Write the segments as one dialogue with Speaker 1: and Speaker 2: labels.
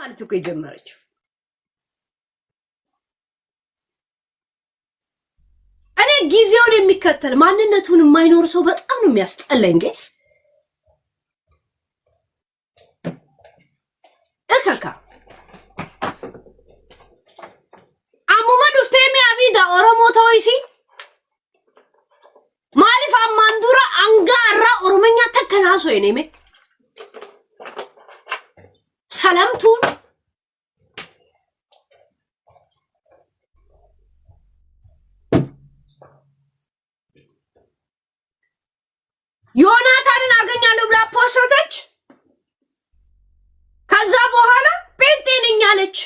Speaker 1: ማለት እኮ የጀመረችው እኔ ጊዜውን የሚከተል ማንነቱን የማይኖር ሰው በጣም ነው የሚያስጠላኝ ጋይስ እከካ አሙማ ዱፍቴሚ አቢዳ ኦሮሞ ተወይሲ ማሊፍ አማንዱራ አንጋራ ኦሮሞኛ ተከናሶ የኔሜ ሰላምቱን ዮናታንን አገኛለሁ ብላ ፖስተች ከዛ በኋላ ጴንጤንኝ አለች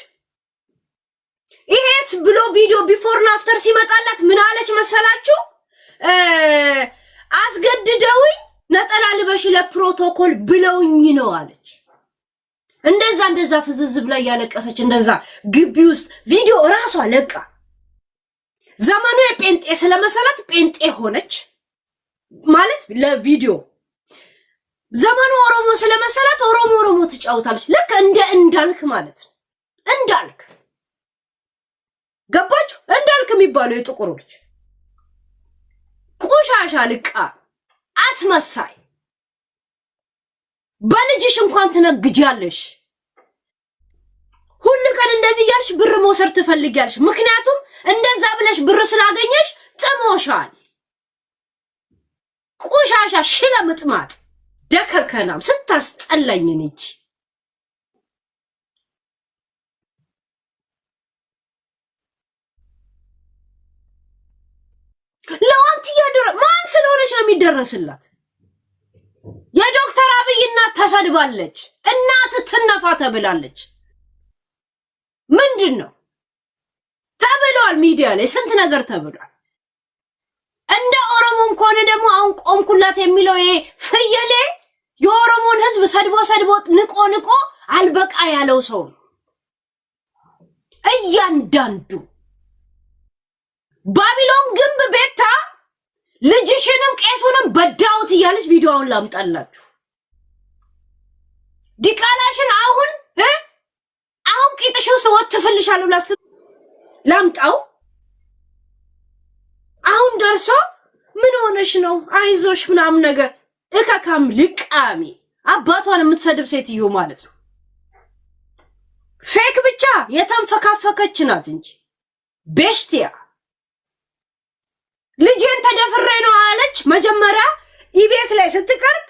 Speaker 1: ይሄስ ብሎ ቪዲዮ ቢፎር እና አፍተር ሲመጣላት ምን አለች መሰላችሁ አስገድደውኝ ነጠላ ልበሽ ለፕሮቶኮል ብለውኝ ነው አለች እንደዛ ፍዝዝ ብላ ያለቀሰች እንደዛ ግቢ ውስጥ ቪዲዮ ራሷ ለቃ ዘመኑ የጴንጤ ስለመሰላት ጴንጤ ሆነች ማለት ለቪዲዮ ዘመኑ ኦሮሞ ስለመሰላት ኦሮሞ ትጫውታለች ልክ እንዳልክ ማለት እንዳልክ ገባችሁ እንዳልክ የሚባለው የጥቁሩ ልጅ ቆሻሻ ልቃ አስመሳይ በልጅሽ እንኳን ትነግጃለሽ ሁሉ ቀን እንደዚህ ያልሽ ብር መውሰድ ትፈልጊያለሽ ምክንያቱም እንደዛ ብለሽ ብር ስላገኘሽ ጥሞሻል ቆሻሻ ሽለምጥማጥ ደከከናም ስታስጠላኝ ነች ለዋንት ያደረ ማን ስለሆነች ነው የሚደረስላት የዶክተር አብይ እናት ተሰድባለች እናት ትነፋ ተብላለች ምንድነው ተብሏል ሚዲያ ላይ ስንት ነገር ተብሏል እንደ ኦሮሞን ኮነ ደግሞ አሁን ቆምኩላት የሚለው ይሄ ፍየሌ የኦሮሞን ህዝብ ሰድቦ ንቆ አልበቃ ያለው ሰው እያንዳንዱ ባቢሎን ግንብ ቤታ ልጅሽንም ቄሱንም በዳውት ይያለች ቪዲዮውን ላምጣላችሁ ዲቃላሽን አሁን ቂጥሽ ውስጥ ወጥፍልሻለሁ ላምጣው አሁን ደርሶ ምን ሆነሽ ነው አይዞሽ ምናምን ነገር እከካም ልቃሚ አባቷን የምትሰድብ ሴትዮ ማለት ነው ፌክ ብቻ የተንፈካፈከች ናት እንጂ ቤሽቲያ ልጄን ተደፍሬ ነው አለች መጀመሪያ ኢቢኤስ ላይ ስትቀርብ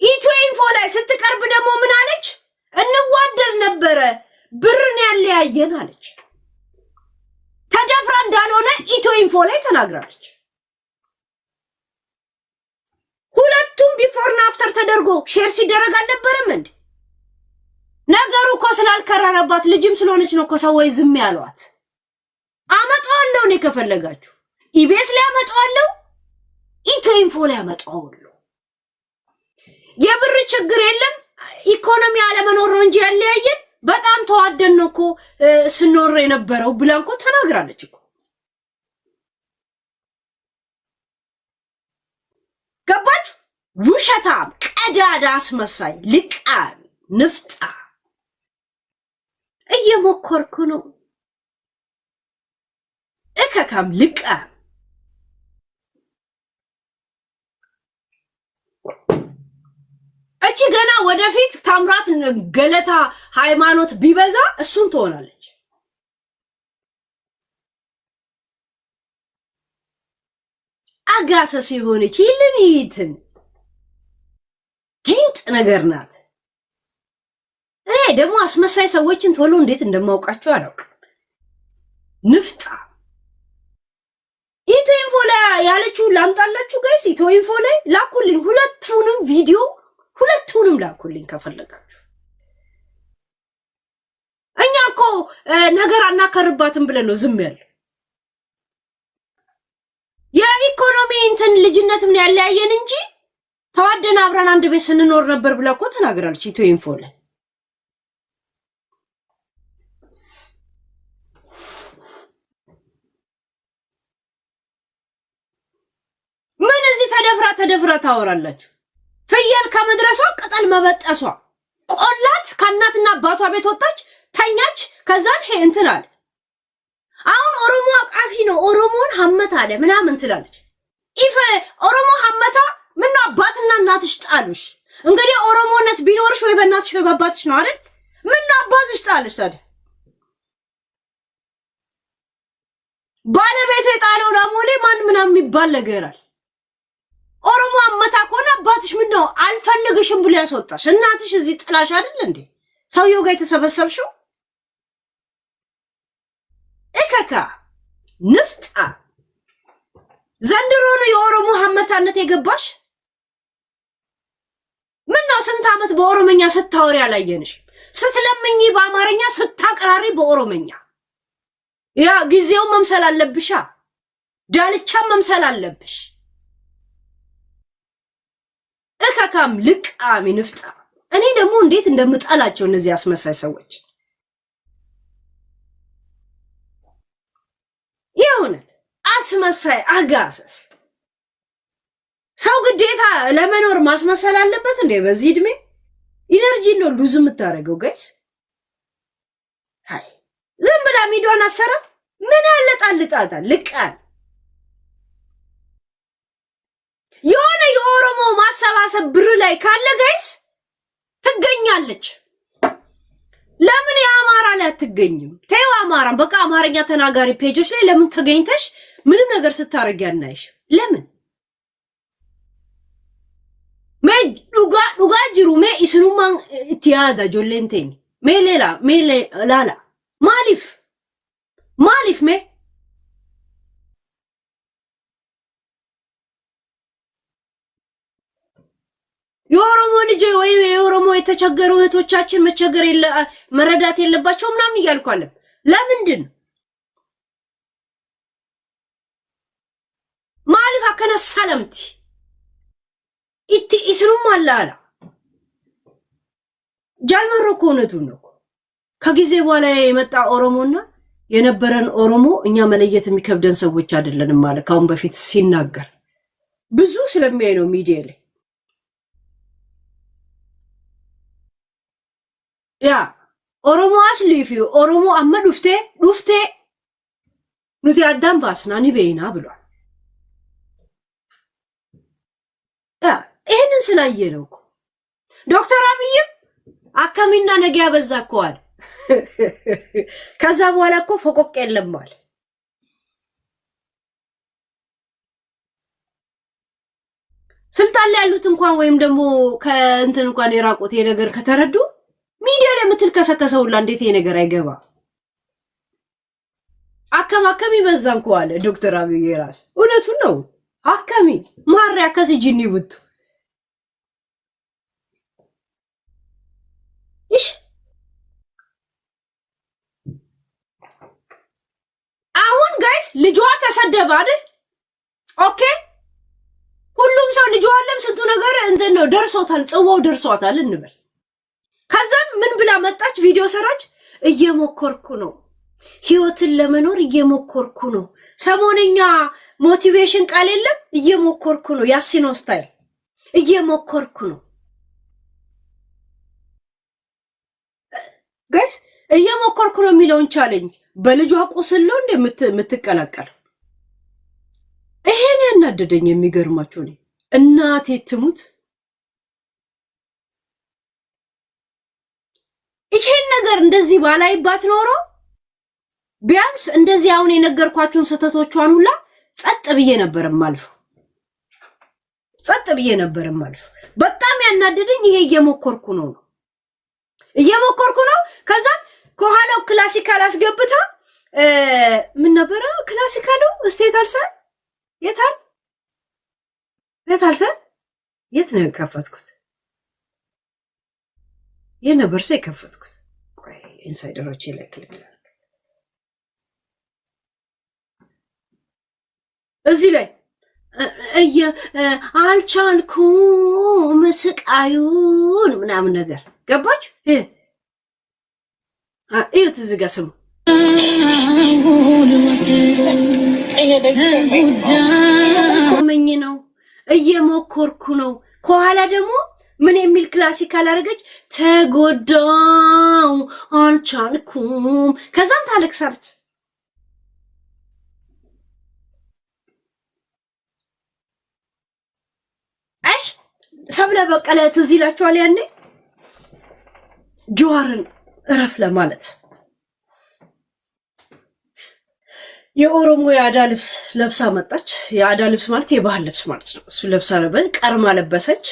Speaker 1: ኢትዮ ኢንፎ ላይ ስትቀርብ ደግሞ ምን አለች እንዋደር ነበረ ብርን ያለያየን አለች ተደፍራ እንዳልሆነ ኢትዮ ኢንፎ ላይ ተናግራለች ሁለቱም ቢፎር እና አፍተር ተደርጎ ሼር ሲደረግ አልነበረም እንዴ ነገሩ እኮ ስላልከረረባት ልጅም ስለሆነች ነው እኮ ሰዎች ዝም ያሏት አመጣዋለሁ ነው ከፈለጋችሁ ኢቢኤስ ላይ አመጣዋለሁ ኢትዮ ኢንፎ ላይ አመጣዋለሁ የብር ችግር የለም ኢኮኖሚ አለመኖር ነው እንጂ ያለያየን በጣም ተዋደን ነው እኮ ስኖር የነበረው ብላንኮ ተናግራለች እኮ ገባችሁ ውሸታም ቀዳዳ አስመሳይ ልቃም ንፍጣ እየሞከርኩ ነው እከካም ልቃም እቺ ገና ወደፊት ታምራት ገለታ ሃይማኖት ቢበዛ እሱን ትሆናለች አጋሰስ የሆነች ይልሚትን ጊንጥ ነገር ናት እኔ ደግሞ አስመሳይ ሰዎችን ቶሎ እንዴት እንደማውቃቸው አላውቅም ንፍጣ ኢትዮ ኢንፎ ላይ ያለችው ላምጣላችሁ ጋይስ ኢትዮ ኢንፎ ላይ ላኩልኝ ሁለቱንም ላኩልኝ ከፈለጋችሁ እኛ እኮ ነገር አናከርባትም ብለን ነው ዝም ያለው የኢኮኖሚ እንትን ልጅነት ምን ያለያየን እንጂ ተዋደን አብረን አንድ ቤት ስንኖር ነበር ብላ እኮ ተናግራለች ኢትዮ ኢንፎ ላይ ምን እዚህ ተደፍራ ታወራላችሁ ፍየል ከመድረሷ ቅጠል መበጠሷ ቆላት ከናትና አባቷ ቤት ወጣች ተኛች ከዛን ሄ እንትን አለ አሁን ኦሮሞ አቃፊ ነው ኦሮሞን ሐመት አለ ምናምን ትላለች ኢፈ ኦሮሞ ሐመታ ምን አባትና እናትሽ ጣሉሽ እንግዲህ ኦሮሞነት ቢኖርሽ ወይ በእናትሽ ወይ በአባትሽ ነው አይደል ምን አባትሽ ጣልሽ ታዲያ ባለቤቱ የጣለው ላሞሌ ማን ምናምን የሚባል ነገራል ኦሮሞ ሐመታ ኮና አባትሽ ምን ነው አልፈልግሽም ብሎ ያስወጣሽ እናትሽ እዚህ ጥላሽ አይደል እንዴ ሰውየው ጋር የተሰበሰብሽው እከካ ንፍጣ ዘንድሮ ነው የኦሮሞ ሐመታነት የገባሽ ምን ነው ስንት አመት በኦሮመኛ ስታወሪ ያላየንሽ ስትለምኚ በአማርኛ ስታቀራሪ በኦሮመኛ ያ ጊዜው መምሰል አለብሻ ዳልቻ መምሰል አለብሽ እከካም ልቃሚ ንፍጣ እኔ ደግሞ እንዴት እንደምጣላቸው እነዚህ አስመሳይ ሰዎች የእውነት አስመሳይ አጋሰስ ሰው ግዴታ ለመኖር ማስመሰል አለበት እንዴ በዚህ እድሜ ኢነርጂ ነው ሉዝ የምታረገው ጋይስ ሃይ ዝም ብላ ሚዶን አሰራ ምን አለጣልጣታ ልቃል የሆነ የኦሮሞ ማሰባሰብ ብር ላይ ካለ ጋይስ ትገኛለች ለምን የአማራ ላይ አትገኝም ተይው አማራ በቃ አማርኛ ተናጋሪ ፔጆች ላይ ለምን ተገኝተሽ ምንም ነገር ስታረጊ ያናይሽ ለምን ዱጋ ጅሩ ሜ ኢስኑማን ኢትያዳ ጆሌንቴኝ ሜ ላላ ማሊፍ ሜ የኦሮሞ ልጅ ወይ የኦሮሞ የተቸገሩ እህቶቻችን መቸገር መረዳት የለባቸው ምናምን እያልኳለ ለምንድን ማሊፍ አከነ ሰላምቲ ኢስኑም አላላ ጃልመሮ ኮነቱን ነው ከጊዜ በኋላ የመጣ ኦሮሞና የነበረን ኦሮሞ እኛ መለየት የሚከብደን ሰዎች አይደለንም ማለት ካሁን በፊት ሲናገር ብዙ ስለሚያይ ነው ሚዲያ ላይ ያ ኦሮሞ አስሊፊ ኦሮሞ አመ ዱፍቴ ኑቲ አዳም ባስናኒ በይና ብሏል ያ ይሄንን ስላየነው ዶክተር አብይም አከሚና ነገ ያበዛከዋል ከዛ በኋላ እኮ ፈቆቅ የለማል ስልጣን ላይ ያሉት እንኳን ወይም ደግሞ ከእንትን እንኳን የራቆት የነገር ከተረዱ ሚዲያ ላይ ምትልከሰከሰውላ እንዴት ይሄ ነገር አይገባ አከሚ በዛንኳል ዶክተር አብይ ራስ እውነቱን ነው አከሚ ማሪያ ከሲጂኒ ብቱ እሺ አሁን ጋይስ ልጇ ተሰደበ አይደል ኦኬ ሁሉም ሰው ልጇ አለም ስንቱ ነገር እንትን ነው ደርሶታል ጽዋው ደርሷታል እንበል ከዛም ምን ብላ መጣች ቪዲዮ ሰራች እየሞከርኩ ነው ህይወትን ለመኖር እየሞከርኩ ነው ሰሞነኛ ሞቲቬሽን ቃል የለም እየሞከርኩ ነው ያሲኖ ስታይል እየሞከርኩ ነው ጋይስ እየሞከርኩ ነው የሚለውን ቻሌንጅ በልጇ ቁስል ነው እንደምትቀላቀል ይሄን ያናደደኝ የሚገርማችሁ ነው እናቴ ትሙት ይሄን ነገር እንደዚህ ባላይባት ኖሮ ቢያንስ እንደዚህ አሁን የነገርኳችሁን ሰተቶቿን ሁላ ጸጥ ብዬ ነበር ማልፍ በጣም ያናደደኝ ይሄ እየሞከርኩ ነው ከዛ ከኋላው ክላሲካል አስገብታ ምን ነበር ክላሲካል ነው ስቴታልሰ የት ነው የከፈትኩት የነበር ሰው የከፈትኩት ቆይ ኢንሳይደሮች ላይ ክሊክ እዚህ ላይ አልቻልኩም ስቃዩን ምናምን ነገር ገባች እዩት እዚህ ጋር ስሙ መኝ ነው እየሞከርኩ ነው ከኋላ ደግሞ ምን የሚል ክላሲካል አደረገች? ተጎዳው አልቻልኩም። ከዛም ታለቅሳለች። እሺ ሰብለ በቀለ ትዝ ይላችኋል? ያኔ ጀዋርን እረፍ ለማለት የኦሮሞ የአዳ ልብስ ለብሳ መጣች። የአዳ ልብስ ማለት የባህል ልብስ ማለት ነው። እሱ ለብሳ ነበር። ቀርማ ለበሰች።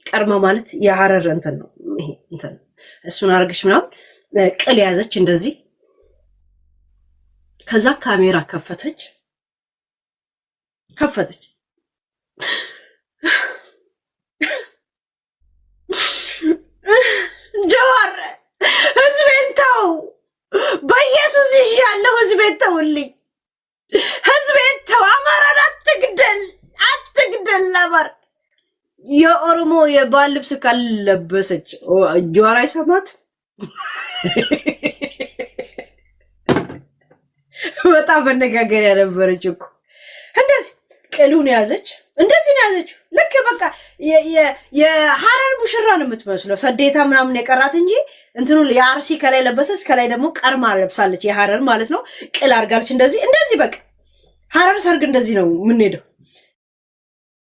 Speaker 1: ቀርማ ማለት የሐረር እንትን ነው። ይሄ እንትን እሱን አርገሽ ምናምን ቅል ያዘች እንደዚህ። ከዛ ካሜራ ከፈተች። ጀዋር ህዝቤን ተው፣ በኢየሱስ ይሻለሁ። ህዝቤን ተውልኝ፣ ህዝቤን ተው። አማራን አትግደል። አማራ የኦሮሞ የባህል ልብስ ካልለበሰች ጀዋር አይሰማት። በጣም መነጋገሪያ ነበረች እኮ። እንደዚህ ቅሉን ያዘች፣ እንደዚህ ነው ያዘችው። ልክ በቃ የሐረር ሙሽራ ነው የምትመስለው። ሰዴታ ምናምን የቀራት እንጂ እንትኑ የአርሲ ከላይ ለበሰች፣ ከላይ ደግሞ ቀርማ ለብሳለች። የሐረር ማለት ነው። ቅል አርጋለች። እንደዚህ በቃ ሐረር ሰርግ እንደዚህ ነው የምንሄደው።